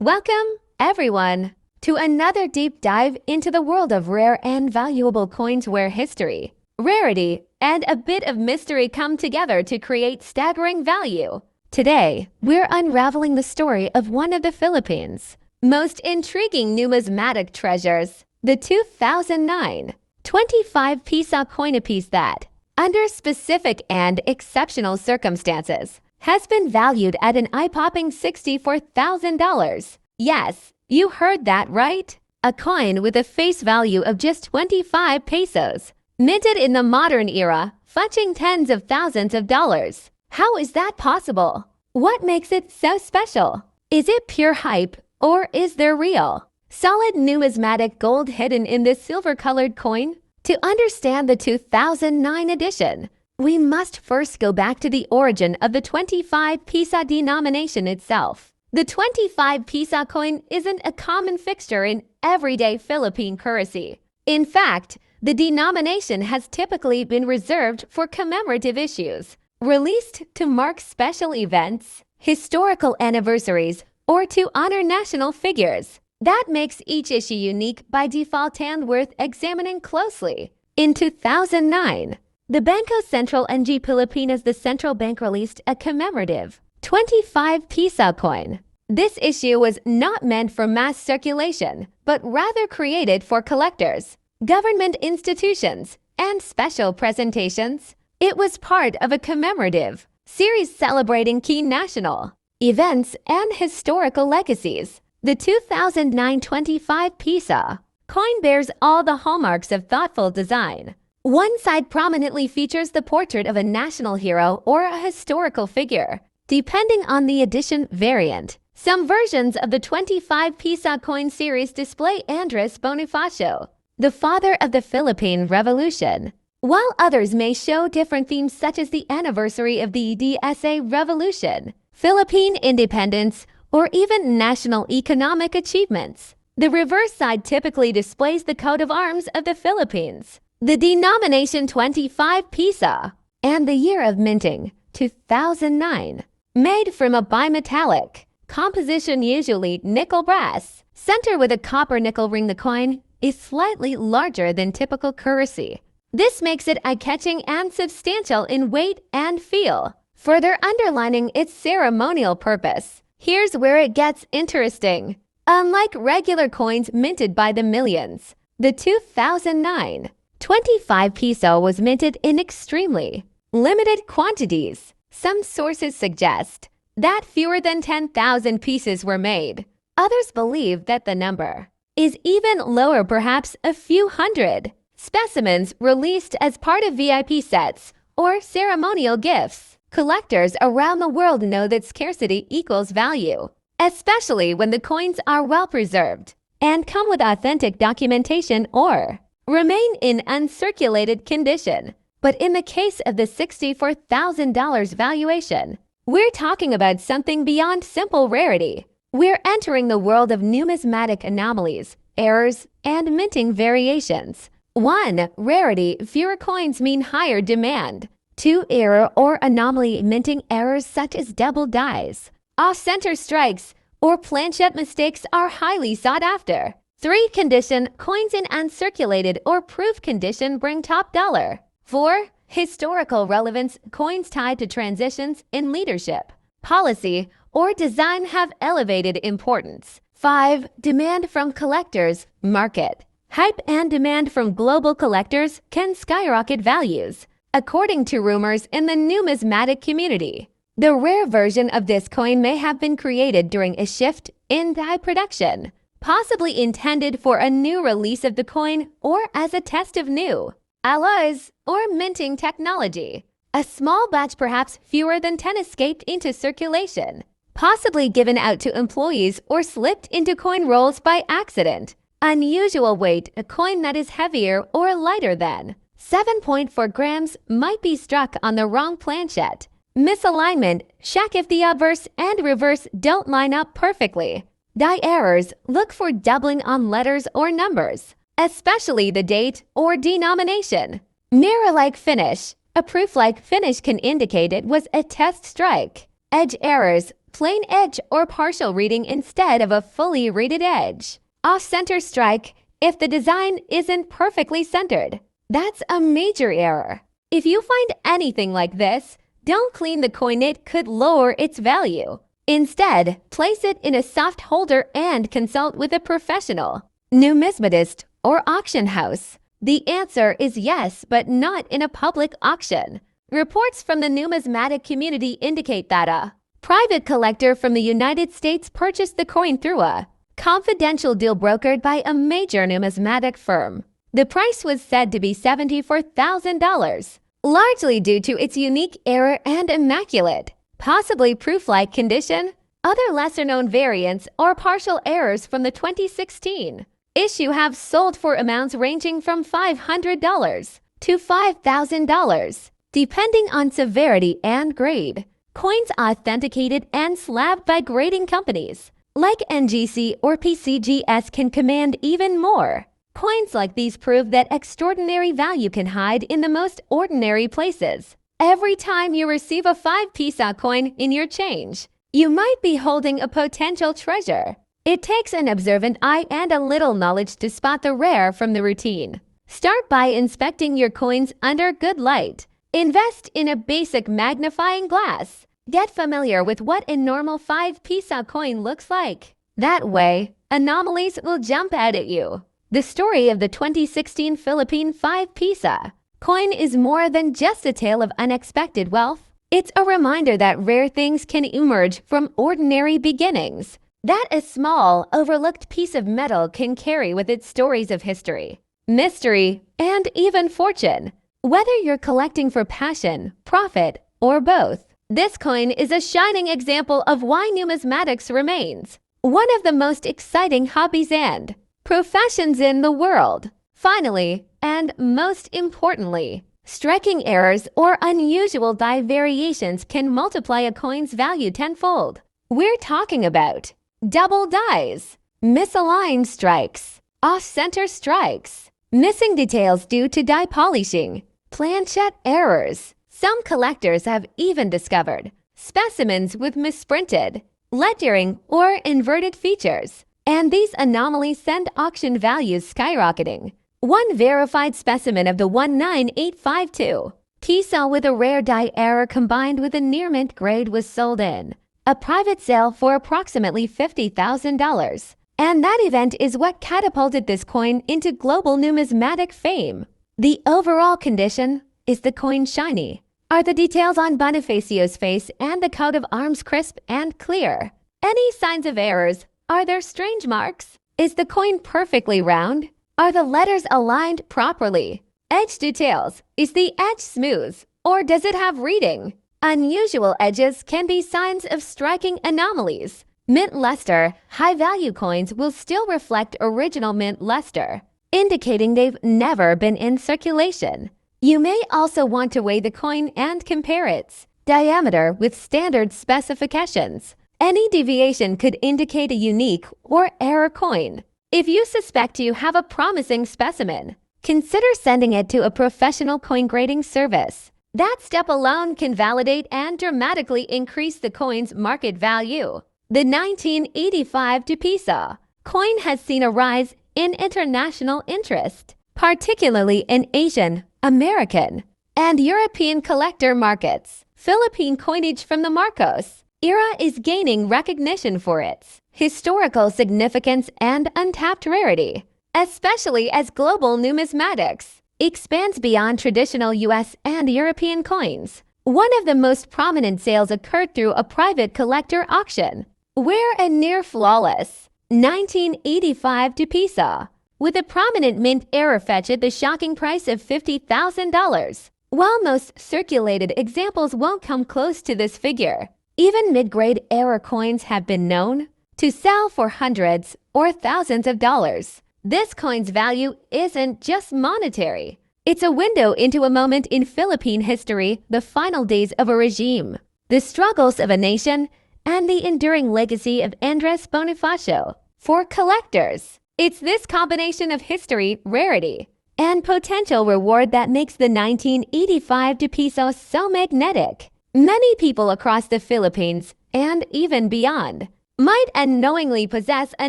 Welcome, everyone, to another deep dive into the world of rare and valuable coins where history, rarity, and a bit of mystery come together to create staggering value. Today, we're unraveling the story of one of the Philippines' most intriguing numismatic treasures, the 2009 25 Piso coin piece that, under specific and exceptional circumstances, has been valued at an eye-popping $64,000. Yes, you heard that right. A coin with a face value of just 25 pesos, minted in the modern era, fetching tens of thousands of dollars. How is that possible? What makes it so special? Is it pure hype, or is there real, solid numismatic gold hidden in this silver-colored coin? To understand the 2009 edition, we must first go back to the origin of the 25 Piso denomination itself. The 25 Piso coin isn't a common fixture in everyday Philippine currency. In fact, the denomination has typically been reserved for commemorative issues, released to mark special events, historical anniversaries, or to honor national figures. That makes each issue unique by default and worth examining closely. In 2009, the Bangko Sentral ng Pilipinas, the central bank, released a commemorative 25 Piso coin. This issue was not meant for mass circulation, but rather created for collectors, government institutions, and special presentations. It was part of a commemorative series celebrating key national events and historical legacies. The 2009 25 Piso coin bears all the hallmarks of thoughtful design. One side prominently features the portrait of a national hero or a historical figure, depending on the edition variant. Some versions of the 25 Piso coin series display Andres Bonifacio, the father of the Philippine Revolution, while others may show different themes such as the anniversary of the DSA Revolution, Philippine independence, or even national economic achievements. The reverse side typically displays the coat of arms of the Philippines, the denomination 25 Piso, and the year of minting, 2009. Made from a bimetallic composition, usually nickel brass, center with a copper nickel ring, the coin is slightly larger than typical currency. This makes it eye-catching and substantial in weight and feel, further underlining its ceremonial purpose. Here's where it gets interesting. Unlike regular coins minted by the millions, the 2009 25 Piso was minted in extremely limited quantities. Some sources suggest that fewer than 10,000 pieces were made. Others believe that the number is even lower, perhaps a few hundred. Specimens released as part of VIP sets or ceremonial gifts. Collectors around the world know that scarcity equals value, especially when the coins are well preserved and come with authentic documentation or remain in uncirculated condition. But in the case of the $64,000 valuation, we're talking about something beyond simple rarity. We're entering the world of numismatic anomalies, errors, and minting variations. 1. Rarity. Fewer coins mean higher demand. 2. Error or anomaly. Minting errors such as double dies, off-center strikes, or planchette mistakes are highly sought after. 3. Condition. Coins in uncirculated or proof condition bring top dollar. 4. Historical relevance. Coins tied to transitions in leadership, policy, or design have elevated importance. 5. Demand from collectors. Market. Hype and demand from global collectors can skyrocket values, according to rumors in the numismatic community. The rare version of this coin may have been created during a shift in die production, possibly intended for a new release of the coin or as a test of new alloys or minting technology. A small batch, perhaps fewer than 10, escaped into circulation, possibly given out to employees or slipped into coin rolls by accident. Unusual weight. A coin that is heavier or lighter than 7.4 grams might be struck on the wrong planchette. Misalignment. Check if the obverse and reverse don't line up perfectly. Die errors. Look for doubling on letters or numbers, especially the date or denomination. Mirror-like finish. A proof-like finish can indicate it was a test strike. Edge errors. plain edge or partial reading instead of a fully readed edge. Off-center strike if the design isn't perfectly centered. That's a major error. If you find anything like this, don't clean the coin. It could lower its value. Instead, place it in a soft holder and consult with a professional, numismatist, or auction house. The answer is yes, but not in a public auction. Reports from the numismatic community indicate that a private collector from the United States purchased the coin through a confidential deal brokered by a major numismatic firm. The price was said to be $74,000, largely due to its unique error and immaculate, possibly proof-like condition. Other lesser-known variants or partial errors from the 2016 issue have sold for amounts ranging from $500 to $5,000, depending on severity and grade. Coins authenticated and slabbed by grading companies like NGC or PCGS can command even more. Coins like these prove that extraordinary value can hide in the most ordinary places. Every time you receive a 5 Piso coin in your change, you might be holding a potential treasure. It takes an observant eye and a little knowledge to spot the rare from the routine. Start by inspecting your coins under good light. Invest in a basic magnifying glass. Get familiar with what a normal 5 Piso coin looks like. That way, anomalies will jump out at you. The story of the 2016 Philippine 5 Piso coin is more than just a tale of unexpected wealth. It's a reminder that rare things can emerge from ordinary beginnings, that a small, overlooked piece of metal can carry with it stories of history, mystery, and even fortune. Whether you're collecting for passion, profit, or both, this coin is a shining example of why numismatics remains one of the most exciting hobbies and professions in the world. Finally, and most importantly, striking errors or unusual die variations can multiply a coin's value tenfold. We're talking about double dies, misaligned strikes, off-center strikes, missing details due to die polishing, planchette errors. Some collectors have even discovered specimens with misprinted, lettering, or inverted features, and these anomalies send auction values skyrocketing. One verified specimen of the 19852 Piso with a rare die error combined with a near-mint grade was sold in a private sale for approximately $50,000. And that event is what catapulted this coin into global numismatic fame. The overall condition, is the coin shiny? Are the details on Bonifacio's face and the coat of arms crisp and clear? Any signs of errors? Are there strange marks? Is the coin perfectly round? Are the letters aligned properly? Edge details. Is the edge smooth, or does it have reading? Unusual edges can be signs of striking anomalies. Mint luster. High-value coins will still reflect original mint luster, indicating they've never been in circulation. You may also want to weigh the coin and compare its diameter with standard specifications. Any deviation could indicate a unique or error coin. If you suspect you have a promising specimen, consider sending it to a professional coin grading service. That step alone can validate and dramatically increase the coin's market value. The 1985 Piso coin has seen a rise in international interest, particularly in Asian, American, and European collector markets. Philippine coinage from the Marcos era is gaining recognition for its historical significance and untapped rarity, especially as global numismatics expands beyond traditional US and European coins. One of the most prominent sales occurred through a private collector auction, where a near-flawless 1985 Piso with a prominent mint error fetched the shocking price of $50,000. While most circulated examples won't come close to this figure, even mid-grade error coins have been known to sell for hundreds or thousands of dollars. This coin's value isn't just monetary. It's a window into a moment in Philippine history, the final days of a regime, the struggles of a nation, and the enduring legacy of Andres Bonifacio. For collectors, it's this combination of history, rarity, and potential reward that makes the 1985 Piso so magnetic. Many people across the Philippines and even beyond, might unknowingly possess a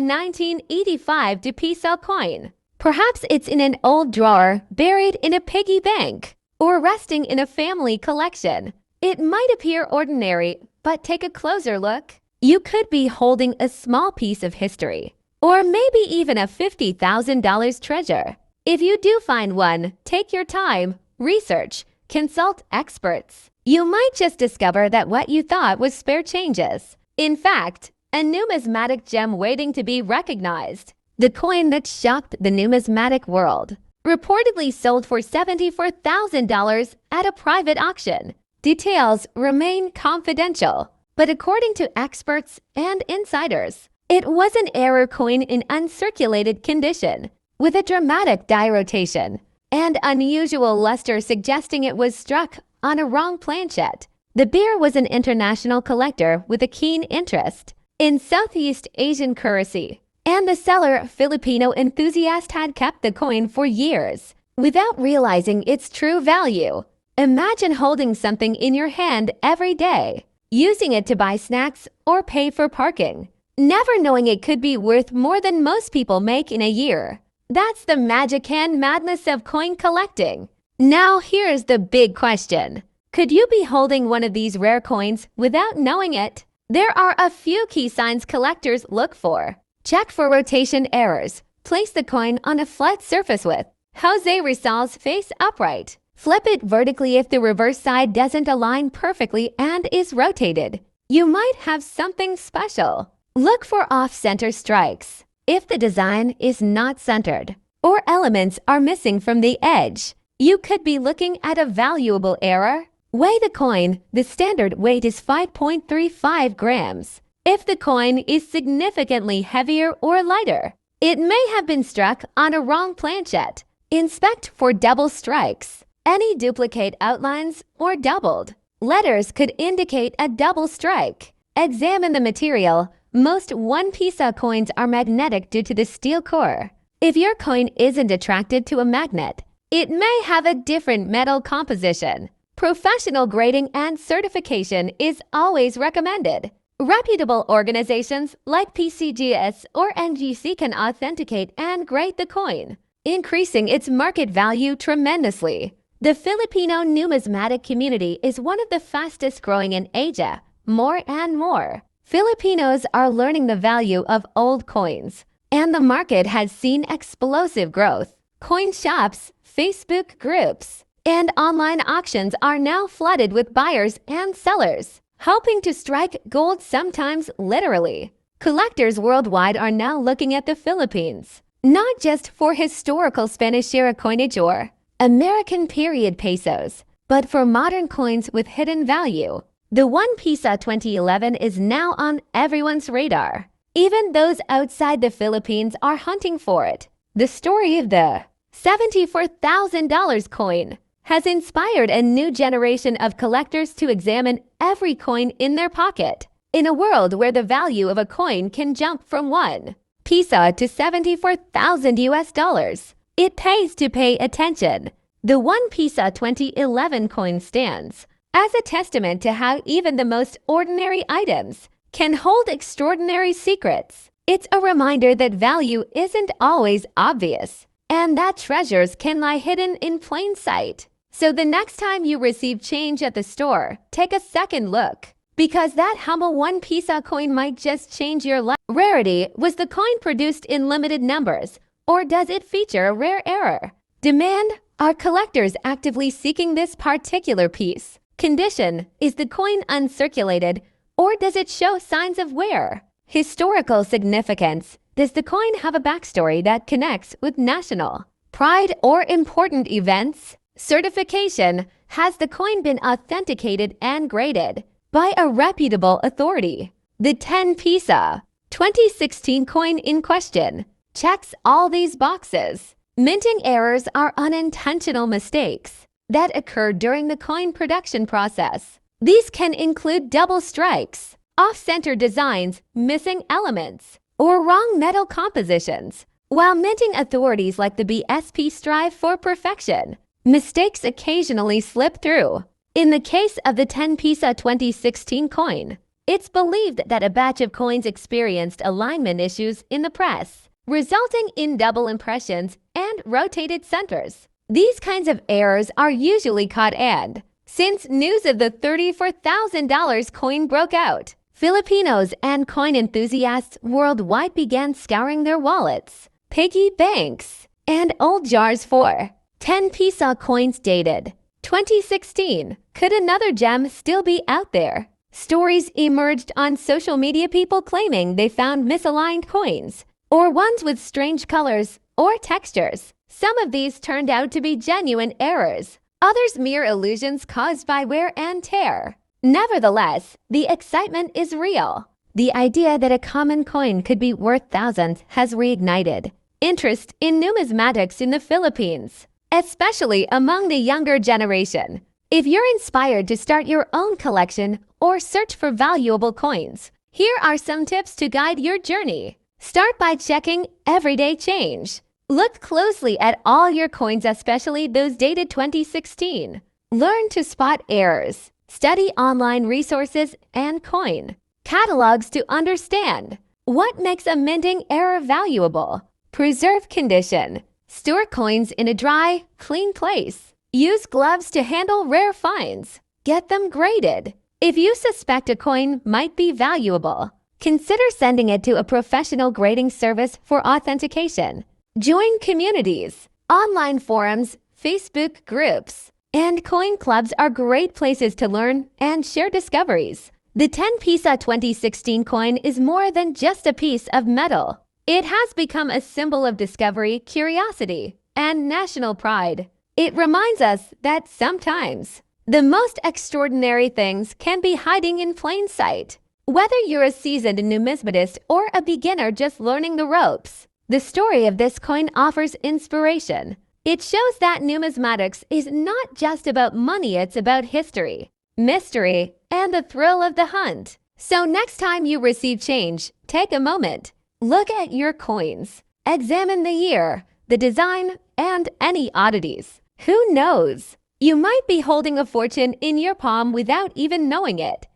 1985 Piso coin. Perhaps it's in an old drawer, buried in a piggy bank, or resting in a family collection. It might appear ordinary, but take a closer look. You could be holding a small piece of history, or maybe even a $50,000 treasure. If you do find one, take your time, research, consult experts. You might just discover that what you thought was spare changes. In fact, a numismatic gem waiting to be recognized. The coin that shocked the numismatic world. Reportedly sold for $74,000 at a private auction. Details remain confidential, but according to experts and insiders, it was an error coin in uncirculated condition, with a dramatic die rotation and unusual luster suggesting it was struck on a wrong planchet. The bearer was an international collector with a keen interest in Southeast Asian currency, and the seller, Filipino enthusiast, had kept the coin for years without realizing its true value. Imagine holding something in your hand every day, using it to buy snacks or pay for parking, never knowing it could be worth more than most people make in a year. That's the magic and madness of coin collecting. Now here's the big question. Could you be holding one of these rare coins without knowing it? There are a few key signs collectors look for. Check for rotation errors. Place the coin on a flat surface with José Rizal's face upright. Flip it vertically if the reverse side doesn't align perfectly and is rotated. You might have something special. Look for off-center strikes. If the design is not centered or elements are missing from the edge, you could be looking at a valuable error. Weigh the coin. The standard weight is 5.35 grams. If the coin is significantly heavier or lighter, it may have been struck on a wrong planchet. Inspect for double strikes. Any duplicate outlines or doubled letters could indicate a double strike. Examine the material. Most 1 Piso coins are magnetic due to the steel core. If your coin isn't attracted to a magnet, it may have a different metal composition. Professional grading and certification is always recommended. Reputable organizations like PCGS or NGC can authenticate and grade the coin, increasing its market value tremendously. The Filipino numismatic community is one of the fastest growing in Asia. More and more Filipinos are learning the value of old coins, and the market has seen explosive growth. Coin shops, Facebook groups, and online auctions are now flooded with buyers and sellers, hoping to strike gold, sometimes literally. Collectors worldwide are now looking at the Philippines, not just for historical Spanish-era coinage or American period pesos, but for modern coins with hidden value. The 1 Piso 2011 is now on everyone's radar. Even those outside the Philippines are hunting for it. The story of the $74,000 coin has inspired a new generation of collectors to examine every coin in their pocket. In a world where the value of a coin can jump from 1 Piso to $74,000, it pays to pay attention. The 1 Piso 2011 coin stands as a testament to how even the most ordinary items can hold extraordinary secrets. It's a reminder that value isn't always obvious, and that treasures can lie hidden in plain sight. So the next time you receive change at the store, take a second look, because that humble 1 Piso coin might just change your life. Rarity. Was the coin produced in limited numbers, or does it feature a rare error? Demand. Are collectors actively seeking this particular piece? Condition. Is the coin uncirculated, or does it show signs of wear? Historical significance. Does the coin have a backstory that connects with national pride or important events? Certification. Has the coin been authenticated and graded by a reputable authority? The 10 Piso 2016 coin in question checks all these boxes. Minting errors are unintentional mistakes that occur during the coin production process. These can include double strikes, off-center designs, missing elements, or wrong metal compositions. While minting authorities like the BSP strive for perfection, mistakes occasionally slip through. In the case of the 10 Piso 2016 coin, It's believed that a batch of coins experienced alignment issues in the press, resulting in double impressions and rotated centers. These kinds of errors are usually caught, and since news of the $34,000 coin broke out, Filipinos and coin enthusiasts worldwide began scouring their wallets, piggy banks, and old jars for 10 Piso coins dated 2016. Could another gem still be out there? Stories emerged on social media, people claiming they found misaligned coins, or ones with strange colors or textures. Some of these turned out to be genuine errors, others mere illusions caused by wear and tear. Nevertheless, the excitement is real. The idea that a common coin could be worth thousands has reignited interest in numismatics in the Philippines, especially among the younger generation. If you're inspired to start your own collection or search for valuable coins, here are some tips to guide your journey. Start by checking everyday change. Look closely at all your coins, especially those dated 2016. Learn to spot errors. Study online resources and coin catalogs to understand what makes a minting error valuable. Preserve condition. Store coins in a dry, clean place. Use gloves to handle rare finds. Get them graded. If you suspect a coin might be valuable, consider sending it to a professional grading service for authentication. Join communities. Online forums, Facebook groups, and coin clubs are great places to learn and share discoveries. The 10 Piso 2016 coin is more than just a piece of metal. It has become a symbol of discovery, curiosity, and national pride. It reminds us that sometimes the most extraordinary things can be hiding in plain sight. Whether you're a seasoned numismatist or a beginner just learning the ropes, the story of this coin offers inspiration. It shows that numismatics is not just about money, it's about history, mystery, and the thrill of the hunt. So next time you receive change, take a moment. Look at your coins. Examine the year, the design, and any oddities. Who knows? You might be holding a fortune in your palm without even knowing it.